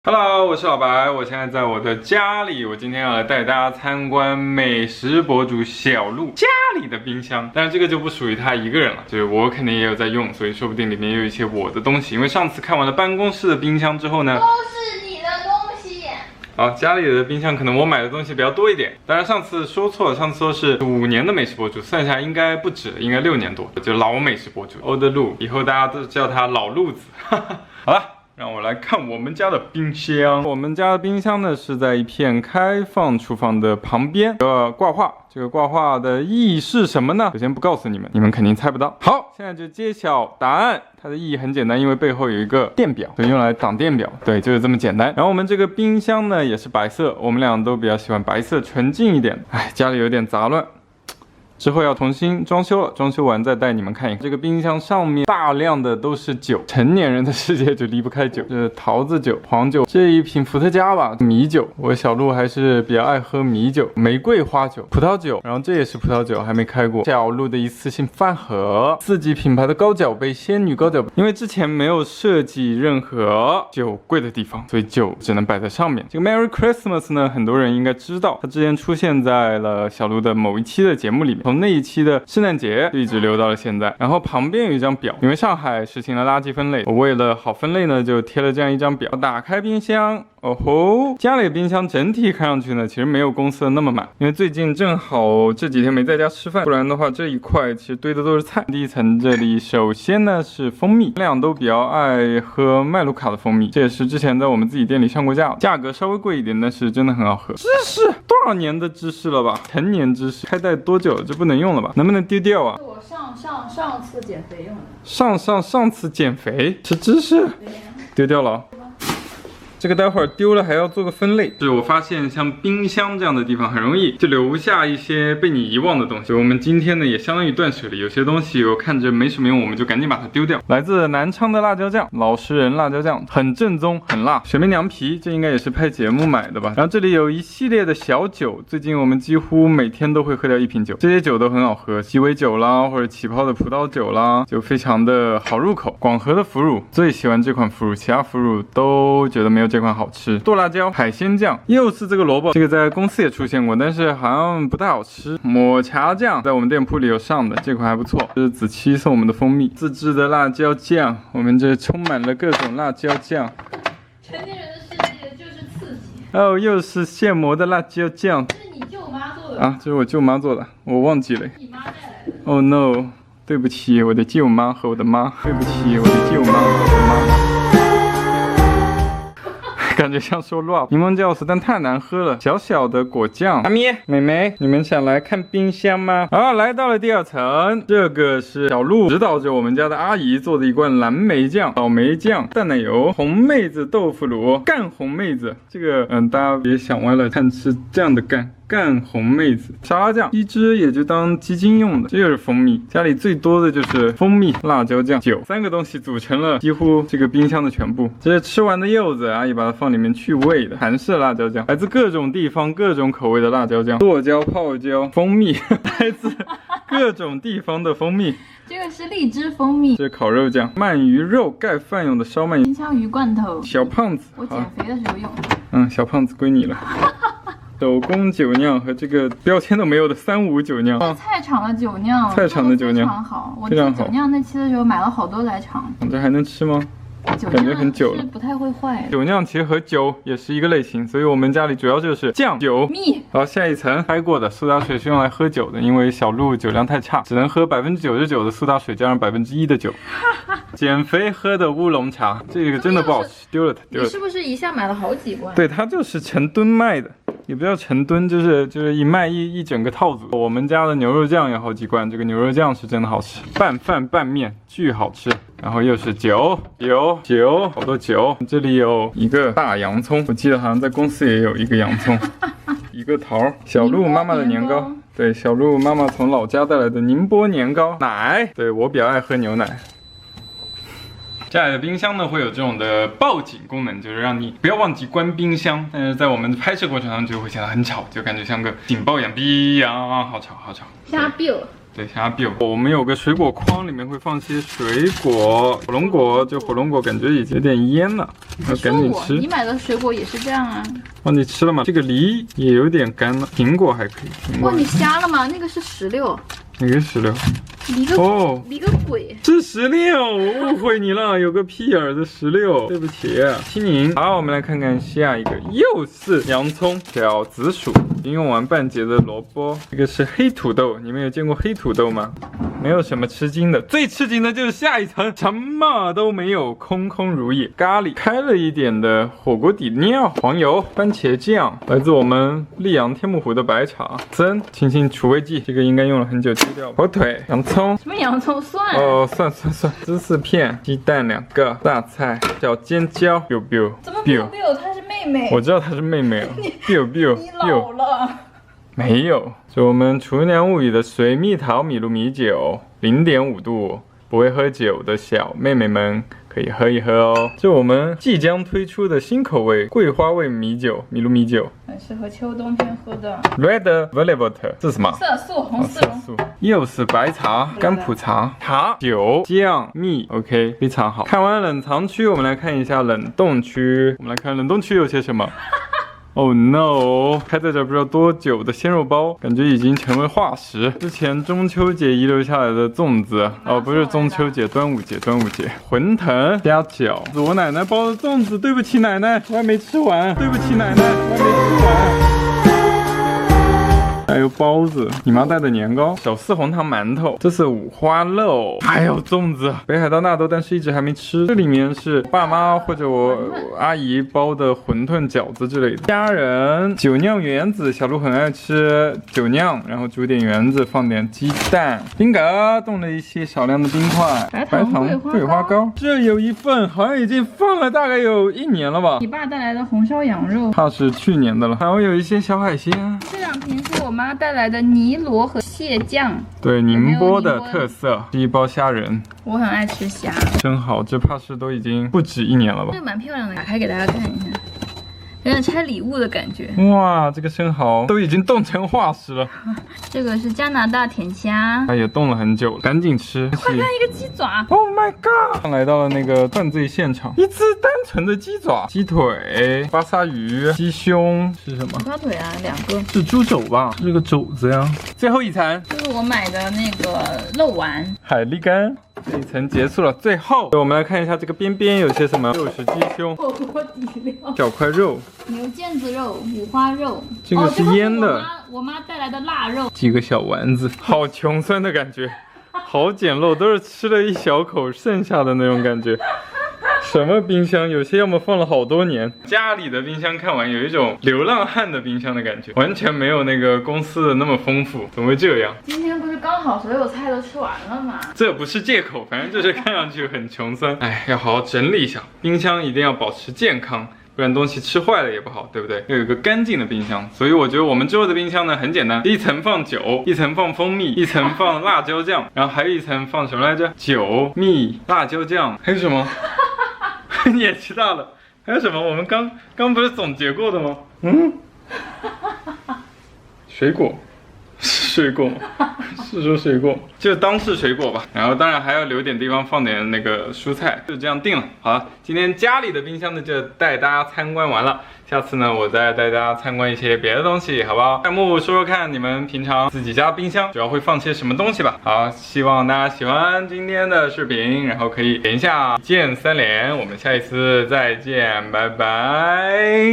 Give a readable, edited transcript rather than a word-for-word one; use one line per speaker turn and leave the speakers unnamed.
Hello， 我是老白，我现在在我的家里，我今天要来带大家参观美食博主小鹿家里的冰箱，但是这个就不属于他一个人了，就是我肯定也有在用，所以说不定里面也有一些我的东西。因为上次看完了办公室的冰箱之后呢，
都是你的东西。
好，家里的冰箱可能我买的东西比较多一点，当然上次说错了，上次说是5年的美食博主，算下来应该不止，应该6年多，就老美食博主 Old 鹿，以后大家都叫他老路子。好了。让我来看我们家的冰箱。我们家的冰箱呢是在一片开放厨房的旁边，挂画。这个挂画的意义是什么呢？首先不告诉你们，你们肯定猜不到。好，现在就揭晓答案。它的意义很简单，因为背后有一个电表，所以用来挡电表。对，就是这么简单。然后我们这个冰箱呢也是白色，我们俩都比较喜欢白色纯净一点。哎，家里有点杂乱。之后要重新装修了，装修完再带你们看一看。这个冰箱上面大量的都是酒，成年人的世界就离不开酒，是桃子酒、黄酒，这一瓶伏特加吧，米酒。我小鹿还是比较爱喝米酒、玫瑰花酒、葡萄酒，然后这也是葡萄酒，还没开过。小鹿的一次性饭盒，4级品牌的高脚杯，仙女高脚杯，因为之前没有设计任何酒柜的地方，所以酒只能摆在上面。这个 Merry Christmas 呢，很多人应该知道，它之前出现在了小鹿的某一期的节目里面。从那一期的圣诞节就一直留到了现在，然后旁边有一张表，因为上海实行了垃圾分类，我为了好分类呢，就贴了这样一张表。打开冰箱，哦吼，家里的冰箱整体看上去呢，其实没有公司的那么满，因为最近正好这几天没在家吃饭，不然的话这一块其实堆的都是菜。第一层这里首先呢是蜂蜜，我们俩都比较爱喝麦卢卡的蜂蜜，这也是之前在我们自己店里上过架，价格稍微贵一点，但是真的很好喝。芝士多少年的芝士了吧？成年芝士，开袋多久了？这不能用了吧？能不能丢掉啊？
我上次减肥用的。
上次减肥吃芝士，丢掉了。这个待会儿丢了还要做个分类。就是我发现像冰箱这样的地方很容易就留下一些被你遗忘的东西。我们今天呢也相当于断舍离，有些东西我看着没什么用，我们就赶紧把它丢掉。来自南昌的辣椒酱，老实人辣椒酱，很正宗，很辣。水梅娘皮，这应该也是拍节目买的吧。然后这里有一系列的小酒，最近我们几乎每天都会喝掉1瓶酒，这些酒都很好喝，鸡尾酒啦，或者起泡的葡萄酒啦，就非常的好入口。广和的腐乳，最喜欢这款腐乳，其他腐乳都觉得没有这款好吃。剁辣椒、海鲜酱，又是这个萝卜，这个在公司也出现过，但是好像不太好吃。抹茶酱在我们店铺里有上的，这款还不错。这是子期送我们的蜂蜜，自制的辣椒酱，我们这充满了各种辣椒酱。
成年人的世界就是刺激。
哦，又是现磨的辣椒酱。
这是你舅妈做的
啊？这是我舅妈做的，我忘记了。
你妈带来的。
Oh no， 对不起，我的舅妈和我的妈。对不起，我的舅妈和我的妈。感觉像说 rap。柠檬酵素，但太难喝了。小小的果酱。阿咪、妹妹，你们想来看冰箱吗？好，来到了第2层，这个是小鹿指导着我们家的阿姨做的一罐蓝莓酱、草莓酱、淡奶油、红妹子豆腐乳、干红妹子。这个大家别想歪了，看是这样的干红妹子沙拉酱，一支也就当鸡精用的。这就是蜂蜜，家里最多的就是蜂蜜、辣椒酱、酒，3个东西组成了几乎这个冰箱的全部。这是吃完的柚子，阿姨把它放里面去味的。韩式辣椒酱，来自各种地方各种口味的辣椒酱，剁椒、泡椒、蜂蜜，来自各种地方的蜂蜜。
这个是荔枝蜂蜜。
这是烤肉酱，鳗鱼肉盖饭用的烧鳗鱼。
金枪鱼罐头。
小胖子，
我减肥的时候用。
小胖子归你了。手工酒酿和这个标签都没有的355酒酿，
菜场的酒酿，
菜场的酒酿
非常好。我做酒酿那期的时候买了好多来尝。
这还能吃吗？感觉很久了，
不太会坏。
酒酿其实和酒也是一个类型，所以我们家里主要就是酱、酒、
蜜。
然后下一层开过的苏打水是用来喝酒的，因为小鹿酒量太差，只能喝99%的苏打水加上1%的酒。减肥喝的乌龙茶，这个真的不好吃，丢了它。
你是不是一下买了好几罐？
对，它就是成吨卖的。也不叫成吨，就是一卖一整个套组。我们家的牛肉酱有好几罐，这个牛肉酱是真的好吃，拌饭拌面巨好吃。然后又是酒，好多酒。这里有一个大洋葱，我记得好像在公司也有一个洋葱，一个桃。小鹿妈妈的年糕，对，小鹿妈妈从老家带来的宁波年糕。奶，对我比较爱喝牛奶。家里的冰箱呢会有这种的报警功能，就是让你不要忘记关冰箱。但是在我们拍摄过程中就会显得很吵，就感觉像个警报一样，哔呀，好吵好吵。
瞎 bill。
对，虾 biu。我们有个水果筐，里面会放些水果，火龙果，就火龙果感觉已经有点蔫了，要赶紧吃。
你买的水果也是这样啊？
哦，你吃了吗？这个梨也有点干了，苹果还可以。苹果
哇，你瞎了吗？那个是石榴。
哪个石榴？
离个鬼！
是石榴，我误会你了，有个屁眼儿的石榴，对不起，青柠。好，我们来看看下一个，又是洋葱、小紫薯，已经用完半截的萝卜，这个是黑土豆，你们有见过黑土豆吗？没有什么吃惊的，最吃惊的就是下一层，什么都没有，空空如也。咖喱，开了一点的火锅底料，黄油、番茄酱，来自我们溧阳天目湖的白茶，参，清新除味剂，这个应该用了很久，丢掉。火腿、洋葱，
什么洋葱蒜？
哦，蒜，芝士片，鸡蛋2个，大菜，小尖椒 ，biu biu，
怎么 biu？她是妹妹。
我知道她是妹妹了，biu biu，
你老了。
没有，是我们厨娘物语的水蜜桃米露米酒，0.5度，不会喝酒的小妹妹们可以喝一喝哦。是我们即将推出的新口味桂花味米酒，米露米酒，
很适合秋冬天喝的。
Red Velvet， 这是什么？
色素，红丝绒。
又是白茶、干普茶、茶、酒、酱、蜜 ，OK， 非常好。看完冷藏区，我们来看一下冷冻区。我们来看冷冻区有些什么。Oh no！ 开在这不知道多久的鲜肉包，感觉已经成为化石。之前中秋节遗留下来的粽子，哦，不是中秋节，端午节，馄饨加饺子。我奶奶包的粽子，对不起奶奶，我还没吃完。对不起奶奶，我还没吃完。还有包子，你妈带的年糕，小四红糖馒头，这是五花肉，还有粽子，北海道纳豆，但是一直还没吃。这里面是爸妈或者我阿姨包的馄饨、饺子之类的。家人酒酿圆子，小鹿很爱吃酒酿，然后煮点圆子，放点鸡蛋，冰格冻了一些少量的冰块，白糖桂花糕。这有一份好像已经放了大概有1年了吧。
你爸带来的红烧羊肉，
怕是去年的了。还会有一些小海鲜。
这2瓶是我妈带来的尼罗河蟹酱，
对，宁波的特色是一包虾仁。
我很爱吃虾，
真好，这怕是都已经不止1年了吧？
这个蛮漂亮的，打开给大家看一下，有点拆礼物的感觉。
哇，这个生蚝都已经冻成化石了。
这个是加拿大甜虾，
它也冻了很久了，赶紧吃。
快看一个鸡爪
！Oh my god！来到了那个犯罪现场，一只单纯的鸡爪、鸡腿、巴沙鱼、鸡胸是什么？
鸡腿啊，2个。
是猪肘吧？是个肘子呀。最后一层，
这是我买的那个肉丸，
海蛎干。这一层结束了，最后我们来看一下这个边边有些什么，肉是鸡胸、
火锅底料、
小块肉、
牛腱子肉、五花肉，
这个是腌的，
我妈带来的腊肉，
几个小丸子，好穷酸的感觉，好简陋，都是吃了一小口剩下的那种感觉。什么冰箱？有些要么放了好多年。家里的冰箱看完有一种流浪汉的冰箱的感觉，完全没有那个公司的那么丰富，怎么会这样？
今天不是刚好所有菜都吃完了吗？
这不是借口，反正就是看上去很穷酸。哎，要好好整理一下，冰箱一定要保持健康。不然东西吃坏了也不好，对不对？要有一个干净的冰箱，所以我觉得我们之后的冰箱呢很简单，一层放酒，一层放蜂蜜，一层放辣椒酱，然后还有一层放什么来着？酒、蜜、辣椒酱，还有什么？你也知道了，还有什么？我们刚不是总结过的吗？水果。水果是说水果，就当是水果吧。然后当然还要留点地方放点那个蔬菜，就这样定了。好了，今天家里的冰箱呢就带大家参观完了。下次呢我再带大家参观一些别的东西，好不好？弹幕说说看你们平常自己家冰箱主要会放些什么东西吧。好，希望大家喜欢今天的视频，然后可以点一下一键3连。我们下一次再见，拜拜。